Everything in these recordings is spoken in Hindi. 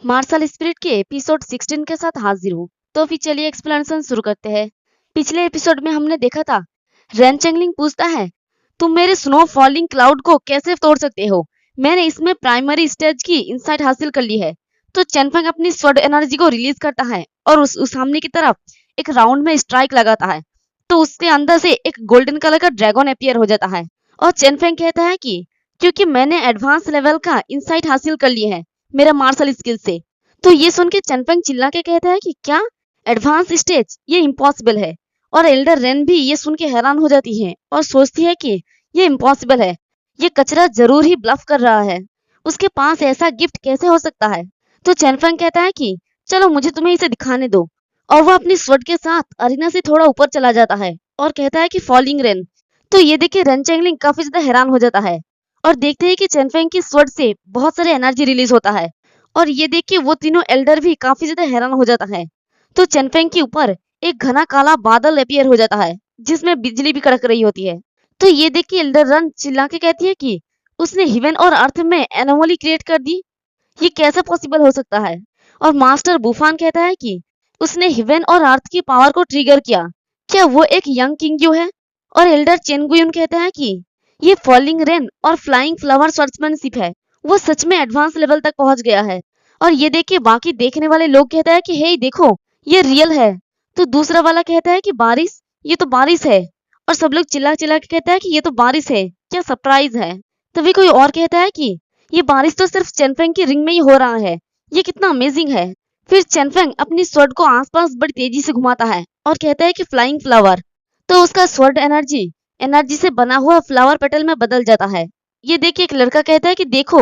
मार्शल स्पिरिट के एपिसोड 16 के साथ हाजिर हूँ। तो फिर चलिए एक्सप्लेनेशन शुरू करते हैं। पिछले एपिसोड में हमने देखा था रेन चेंगलिंग पूछता है, तुम मेरे स्नो फॉलिंग क्लाउड को कैसे तोड़ सकते हो? मैंने इसमें प्राइमरी स्टेज की इंसाइट हासिल कर ली है। तो चेनफेंग अपनी स्वर्ड एनर्जी को रिलीज करता है और उस सामने की तरफ एक राउंड में स्ट्राइक लगाता है। तो उसके अंदर से एक गोल्डन कलर का ड्रैगन अपीयर हो जाता है और चेनफेंग कहता है कि क्योंकि मैंने एडवांस लेवल का इंसाइट हासिल कर लिया है मेरा मार्शल स्किल से। तो ये सुन के चेनफेंग चिल्ला के कहता है कि क्या एडवांस स्टेज, ये इम्पॉसिबल है। और एल्डर रेन भी ये सुन के हैरान हो जाती है और सोचती है कि ये इम्पॉसिबल है, ये कचरा जरूर ही ब्लफ कर रहा है, उसके पास ऐसा गिफ्ट कैसे हो सकता है। तो चेनफेंग कहता है कि चलो मुझे तुम्हें इसे दिखाने दो। और वो अपनी स्वर्ड के साथ अरीना से थोड़ा ऊपर चला जाता है और कहता है कि फॉलिंग रेन। तो ये देख के रेन चेंगलिंग काफी ज्यादा हैरान हो जाता है और देखते हैं कि चेनफेंग की स्वर्ड से बहुत सारे एनर्जी रिलीज होता है। और ये देख के वो तीनों एल्डर भी काफी ज्यादा हैरान हो जाता है। तो चेनफेंग के ऊपर एक घना काला बादल अपीयर हो जाता है जिसमें बिजली भी कड़क रही होती है। तो ये देख के एल्डर रन चिल्ला के कहती है कि उसने हेवन और अर्थ में एनोमली क्रिएट कर दी, ये कैसे पॉसिबल हो सकता है। और मास्टर बुफान कहता है कि उसने हेवन और अर्थ की पावर को ट्रिगर किया, क्या वो एक यंग किंग्यू है। और एल्डर चेनगुयुन कहता है कि ये फॉलिंग रेन और फ्लाइंग फ्लावर स्वॉर्ड्समैनशिप है, वो सच में एडवांस लेवल तक पहुंच गया है। और ये देख के बाकी देखने वाले लोग कहता है कि हे देखो ये रियल है। तो दूसरा वाला कहता है कि बारिश, ये तो बारिश है। और सब लोग चिल्ला चिल्ला के कहता है कि ये तो बारिश है, क्या सरप्राइज है। तभी कोई और कहता है कि ये बारिश तो सिर्फ चेनफेंग की रिंग में ही हो रहा है, ये कितना अमेजिंग है। फिर चेनफेंग अपनी स्वर्ड को आसपास बड़ी तेजी से घुमाता है और कहता है कि फ्लाइंग फ्लावर। तो उसका स्वर्ड एनर्जी एनर्जी से बना हुआ फ्लावर पेटल में बदल जाता है। ये देख के एक लड़का कहता है कि देखो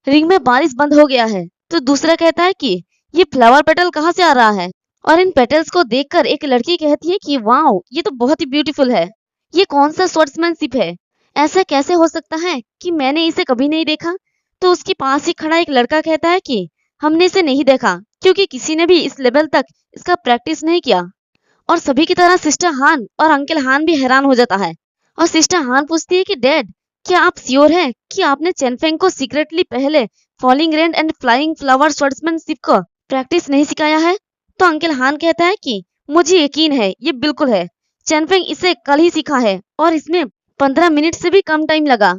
रिंग में बारिश बंद हो गया है। तो दूसरा कहता है कि ये फ्लावर पेटल कहाँ से आ रहा है। और इन पेटल्स को देखकर एक लड़की कहती है कि वाओ ये तो बहुत ही ब्यूटीफुल है, ये कौन सा स्वर्ड्समैनशिप है, ऐसा कैसे हो सकता है कि मैंने इसे कभी नहीं देखा। तो उसके पास ही खड़ा एक लड़का कहता है कि हमने इसे नहीं देखा क्योंकि किसी ने भी इस लेवल तक इसका प्रैक्टिस नहीं किया। और सभी की तरह सिस्टर हान और अंकल हान भी हैरान हो जाता है। और सिस्टर हान पूछती है कि डैड क्या आप श्योर हैं कि आपने चेनफेंग को सीक्रेटली पहले falling rain and flying flower swordsmanship को प्रैक्टिस नहीं सिखाया है। तो अंकल हान कहता है कि मुझे यकीन है ये बिल्कुल है, चेनफेंग इसे कल ही सीखा है और इसमें 15 मिनट से भी कम टाइम लगा।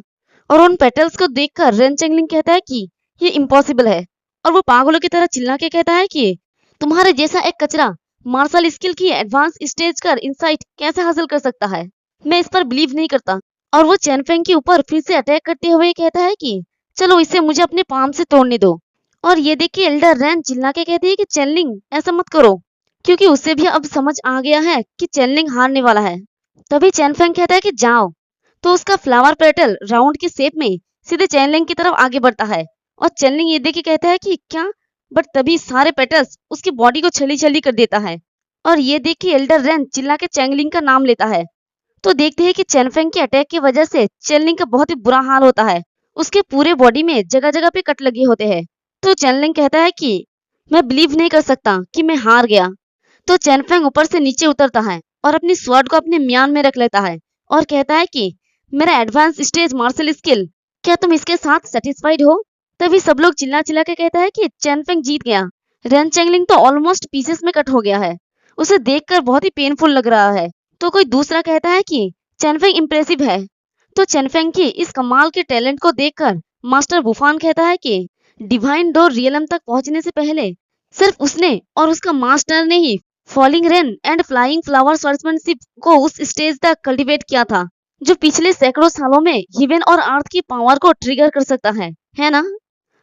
और उन पेटल्स को देखकर रेन चेंगलिंग कहता है कि ये इम्पॉसिबल है। और वो पागलों की तरह चिल्ला के कहता है कि तुम्हारे जैसा एक कचरा मार्शल स्किल की एडवांस स्टेज कर इंसाइट कैसे हासिल कर सकता है, मैं इस पर बिलीव नहीं करता। और वो चेनफेंग के ऊपर फिर से अटैक करते हुए कहता है कि चलो इसे मुझे अपने पाम से तोड़ने दो। और ये देख के एल्डर रैन चिल्ला के कहती है कि चेनलिंग ऐसा मत करो, क्योंकि उसे भी अब समझ आ गया है कि चेनलिंग हारने वाला है। तभी चेनफेंग कहता है कि जाओ। तो उसका फ्लावर पेटल राउंड की शेप में सीधे चेनलिंग की तरफ आगे बढ़ता है। और चेनलिंग ये देख के कहता है कि क्या, बट तभी सारे पेटल्स उसकी बॉडी को छली छली कर देता है। और ये देख के एल्डर रैन चिल्ला के चेंगलिंग का नाम लेता है। तो देखते हैं कि चेनफेंग के अटैक की वजह से चेनलिंग का बहुत ही बुरा हाल होता है, उसके पूरे बॉडी में जगह जगह पे कट लगे होते हैं। तो चेनलिंग कहता है कि मैं बिलीव नहीं कर सकता कि मैं हार गया। तो चेनफेंग ऊपर से नीचे उतरता है और अपनी स्वॉर्ड को अपने म्यान में रख लेता है और कहता है कि मेरा एडवांस स्टेज मार्शल स्किल, क्या तुम इसके साथ सेटिस्फाइड हो। तभी सब लोग चिल्ला चिल्ला के कहता है कि चेनफेंग जीत गया, रेन चेंगलिंग तो ऑलमोस्ट पीसेस में कट हो गया है, उसे देखकर बहुत ही पेनफुल लग रहा है। तो कोई दूसरा कहता है कि चेनफेंग इम्प्रेसिव है। तो चेनफेंग की इस कमाल के टैलेंट को देखकर मास्टर बुफान कहता है कि डिवाइन डोर रियलम तक पहुंचने से पहले सिर्फ उसने और उसका मास्टर ने ही falling rain and flying flower swordsmanship को उस स्टेज तक कल्टीवेट किया था जो पिछले सैकड़ों सालों में हेवन और अर्थ की पावर को ट्रिगर कर सकता है ना।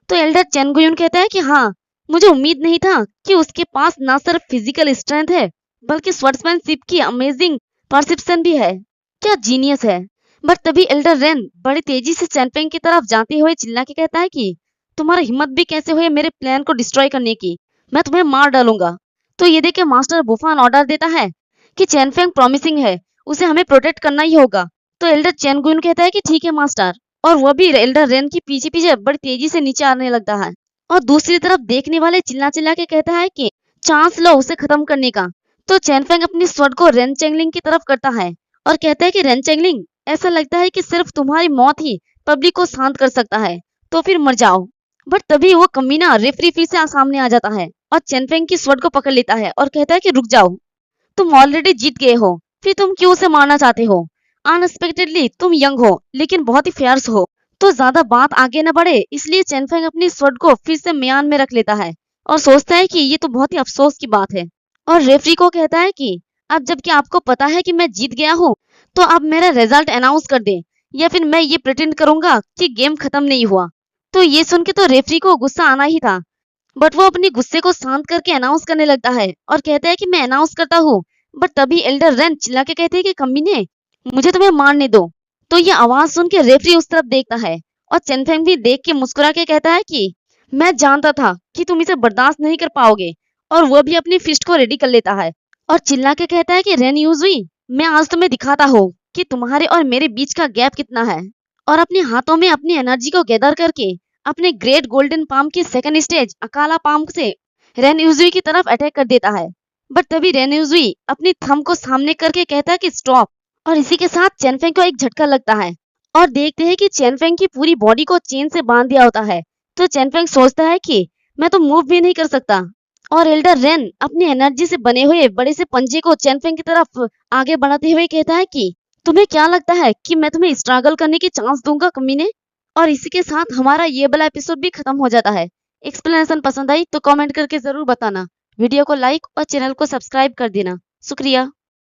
तो एल्डर चेनगुयुन कहता है कि हाँ, मुझे उम्मीद नहीं था कि उसके पास ना सिर्फ फिजिकल स्ट्रेंथ है बल्कि स्वॉर्ड्समैनशिप की अमेजिंग परसेप्शन भी है, क्या जीनियस है। बट तभी एल्डर रेन बड़ी तेजी से चेनफेंग की तरफ जाते हुए चिल्ला के कहता है कि तुम्हारा हिम्मत भी कैसे हुई मेरे प्लान को डिस्ट्रॉय करने की, मैं तुम्हें मार डालूंगा। तो ये देख के मास्टर बुफान ऑर्डर देता है कि चेनफेंग प्रॉमिसिंग है, उसे हमें प्रोटेक्ट करना ही होगा। तो एल्डर चेनगुयुन कहता है कि ठीक है मास्टर। और वह भी एल्डर रेन की पीछे पीछे बड़ी तेजी से नीचे आने लगता है। और दूसरी तरफ देखने वाले चिल्ला चिल्ला के कहता है कि चांस लो उसे खत्म करने का। तो चेनफेंग अपनी स्वॉर्ड को रेन चेंगलिंग की तरफ करता है और कहता है कि रेन चेंगलिंग ऐसा लगता है कि सिर्फ तुम्हारी मौत ही पब्लिक को शांत कर सकता है, तो फिर मर जाओ। बट तभी वो कमीना रेफरी फिर से सामने आ जाता है और चेनफेंग की स्वर्ड को पकड़ लेता है और कहता है कि रुक जाओ, तुम ऑलरेडी जीत गए हो, फिर तुम क्यों उसे मारना चाहते हो? अनएक्सपेक्टेडली तुम यंग हो लेकिन बहुत ही फेयर्स हो, तो ज्यादा बात आगे न बढ़े इसलिए चेनफेंग अपनी स्वर्ड को फिर से म्यान में रख लेता है और सोचता है कि ये तो बहुत ही अफसोस की बात है और रेफरी को कहता है कि अब जबकि आपको पता है कि मैं जीत गया हूँ, तो अब मेरा रिजल्ट अनाउंस कर दे या फिर मैं ये प्रिटेंड करूंगा कि गेम खत्म नहीं हुआ। तो ये सुन के तो रेफरी को गुस्सा आना ही था, बट वो अपने गुस्से को शांत करके अनाउंस करने लगता है और कहता है कि मैं अनाउंस करता हूँ। बट तभी एल्डर रेन चिल्ला के कहते हैं कि कमीने, मुझे तुम्हें मारने दो। तो ये आवाज सुन के रेफरी उस तरफ देखता है और चेनफेंग भी देख के मुस्कुरा के कहता है कि मैं जानता था कि तुम इसे बर्दाश्त नहीं कर पाओगे, और वो भी अपनी फिस्ट को रेडी कर लेता है और चिल्ला के कहता है कि रेन यूजुई, मैं आज तुम्हें दिखाता हूँ कि तुम्हारे और मेरे बीच का गैप कितना है। और अपने हाथों में अपनी एनर्जी को गैदर करके अपने ग्रेट गोल्डन पाम की सेकंड स्टेज अकाला पाम से रेन यूजुई की तरफ अटैक कर देता है। बट तभी रेन यूजुई अपनी थंब को सामने करके कहता है कि स्टॉप, और इसी के साथ चेनफेंग को एक झटका लगता है और देखते हैं कि चेनफेंग की पूरी बॉडी को चेन से बांध दिया होता है। तो चेनफेंग सोचता है कि मैं तो मूव भी नहीं कर सकता, और एल्डर रेन अपनी एनर्जी से बने हुए बड़े से पंजे को चेनफेंग की तरफ आगे बढ़ाते हुए कहता है कि तुम्हें क्या लगता है कि मैं तुम्हें स्ट्रगल करने की चांस दूंगा कमीने? और इसी के साथ हमारा ये वाला एपिसोड भी खत्म हो जाता है। एक्सप्लेनेशन पसंद आई तो कमेंट करके जरूर बताना, वीडियो को लाइक और चैनल को सब्सक्राइब कर देना। शुक्रिया।